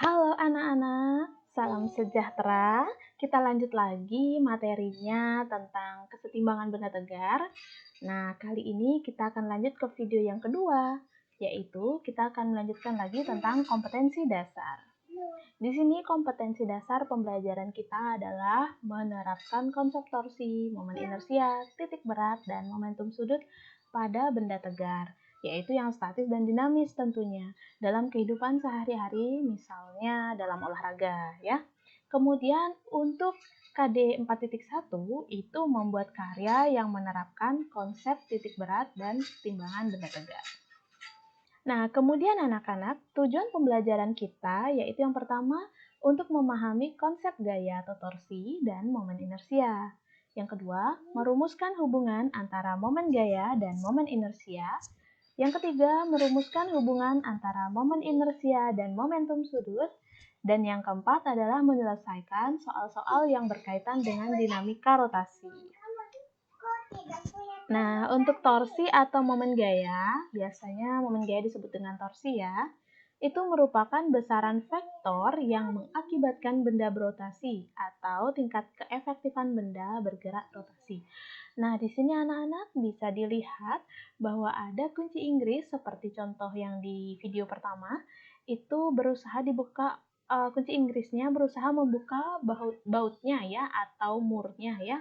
Halo anak-anak, salam sejahtera. Kita lanjut lagi materinya tentang kesetimbangan benda tegar. Nah, kali ini kita akan lanjut ke video yang kedua, yaitu kita akan melanjutkan lagi tentang kompetensi dasar. Di sini kompetensi dasar pembelajaran kita adalah menerapkan konsep torsi, momen inersia, titik berat, dan momentum sudut pada benda tegar, yaitu yang statis dan dinamis tentunya, dalam kehidupan sehari-hari, misalnya dalam olahraga, ya. Kemudian untuk KD 4.1 itu membuat karya yang menerapkan konsep titik berat dan timbangan benda tegar. Nah, kemudian anak-anak, tujuan pembelajaran kita yaitu yang pertama untuk memahami konsep gaya atau torsi dan momen inersia. Yang kedua, merumuskan hubungan antara momen gaya dan momen inersia. Yang ketiga, merumuskan hubungan antara momen inersia dan momentum sudut. Dan yang keempat adalah menyelesaikan soal-soal yang berkaitan dengan dinamika rotasi. Nah, untuk torsi atau momen gaya, biasanya momen gaya disebut dengan torsi ya, itu merupakan besaran vektor yang mengakibatkan benda berotasi atau tingkat keefektifan benda bergerak rotasi. Nah, di sini anak-anak bisa dilihat bahwa ada kunci Inggris seperti contoh yang di video pertama, itu berusaha dibuka, kunci Inggrisnya berusaha membuka bautnya ya atau murnya ya.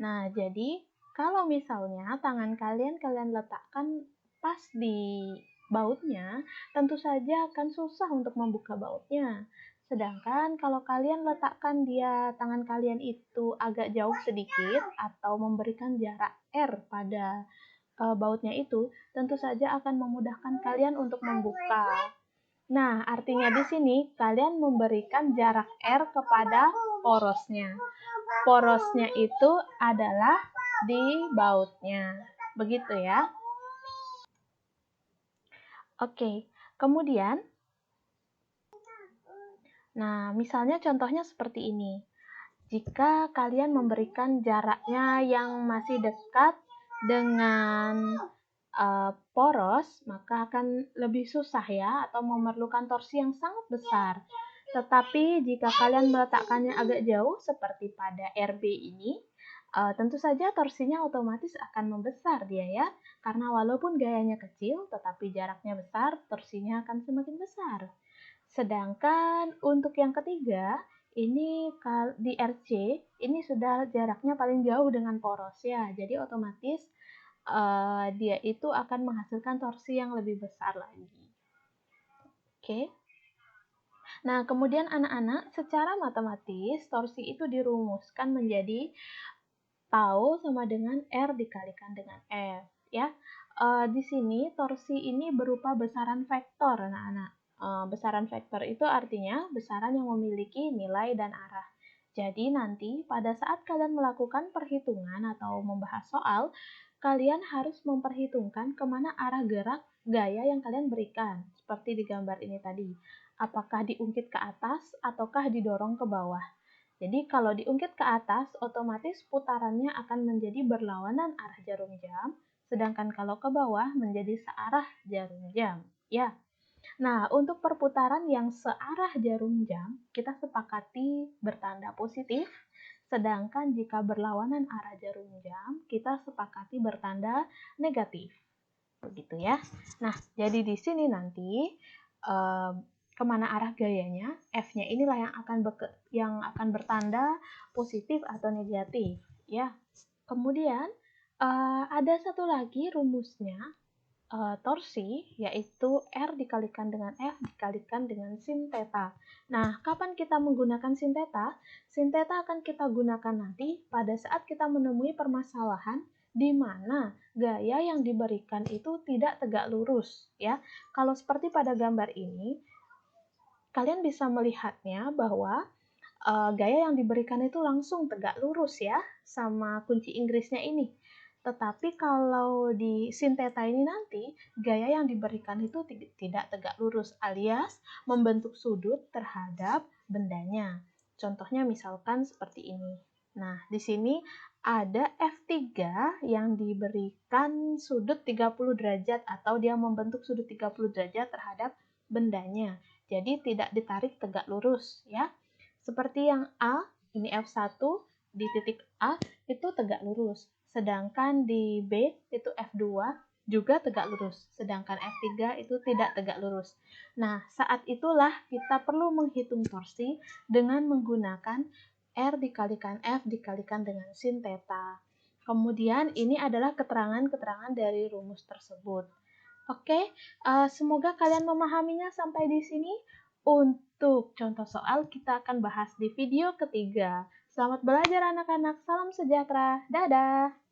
Nah, jadi kalau misalnya tangan kalian letakkan pas di bautnya, tentu saja akan susah untuk membuka bautnya. Sedangkan kalau kalian letakkan tangan kalian itu agak jauh sedikit atau memberikan jarak R pada bautnya itu, tentu saja akan memudahkan kalian untuk membuka. Nah, artinya di sini kalian memberikan jarak R kepada porosnya. Porosnya itu adalah di bautnya. Begitu ya. Oke, kemudian nah, misalnya contohnya seperti ini. Jika kalian memberikan jaraknya yang masih dekat dengan poros, maka akan lebih susah ya, atau memerlukan torsi yang sangat besar. Tetapi jika kalian meletakkannya agak jauh, seperti pada RB ini, tentu saja torsinya otomatis akan membesar dia ya, karena walaupun gayanya kecil, tetapi jaraknya besar, torsinya akan semakin besar. Sedangkan untuk yang ketiga, ini di RC, ini sudah jaraknya paling jauh dengan poros ya, jadi otomatis dia itu akan menghasilkan torsi yang lebih besar lagi. Oke. Nah, kemudian anak-anak, secara matematis, torsi itu dirumuskan menjadi tau sama dengan R dikalikan dengan F. Ya, di sini torsi ini berupa besaran vektor, anak-anak. Besaran vektor itu artinya besaran yang memiliki nilai dan arah. Jadi nanti pada saat kalian melakukan perhitungan atau membahas soal, kalian harus memperhitungkan kemana arah gerak gaya yang kalian berikan. Seperti di gambar ini tadi. Apakah diungkit ke atas ataukah didorong ke bawah. Jadi kalau diungkit ke atas, otomatis putarannya akan menjadi berlawanan arah jarum jam, sedangkan kalau ke bawah menjadi searah jarum jam. Ya. Nah, untuk perputaran yang searah jarum jam, kita sepakati bertanda positif, sedangkan jika berlawanan arah jarum jam, kita sepakati bertanda negatif. Begitu ya. Nah, jadi di sini nanti kemana arah gayanya, F-nya inilah yang akan bertanda positif atau negatif. Ya. Kemudian ada satu lagi rumusnya, torsi, yaitu R dikalikan dengan F dikalikan dengan sin theta. Nah, kapan kita menggunakan sin theta? Sin theta akan kita gunakan nanti pada saat kita menemui permasalahan di mana gaya yang diberikan itu tidak tegak lurus. Ya, kalau seperti pada gambar ini, kalian bisa melihatnya bahwa gaya yang diberikan itu langsung tegak lurus ya, sama kunci Inggrisnya ini. Tetapi kalau di sin theta ini nanti, gaya yang diberikan itu tidak tegak lurus alias membentuk sudut terhadap bendanya. Contohnya misalkan seperti ini. Nah, di sini ada F3 yang diberikan sudut 30 derajat atau dia membentuk sudut 30 derajat terhadap bendanya. jadi tidak ditarik tegak lurus ya. Seperti yang A, ini F1 di titik A itu tegak lurus, sedangkan di B itu F2 juga tegak lurus, sedangkan F3 itu tidak tegak lurus. Nah, saat itulah kita perlu menghitung torsi dengan menggunakan R dikalikan F dikalikan dengan sin theta. Kemudian ini adalah keterangan-keterangan dari rumus tersebut. Oke, semoga kalian memahaminya sampai di sini. Untuk contoh soal kita akan bahas di video ketiga. Selamat belajar anak-anak, salam sejahtera, dadah!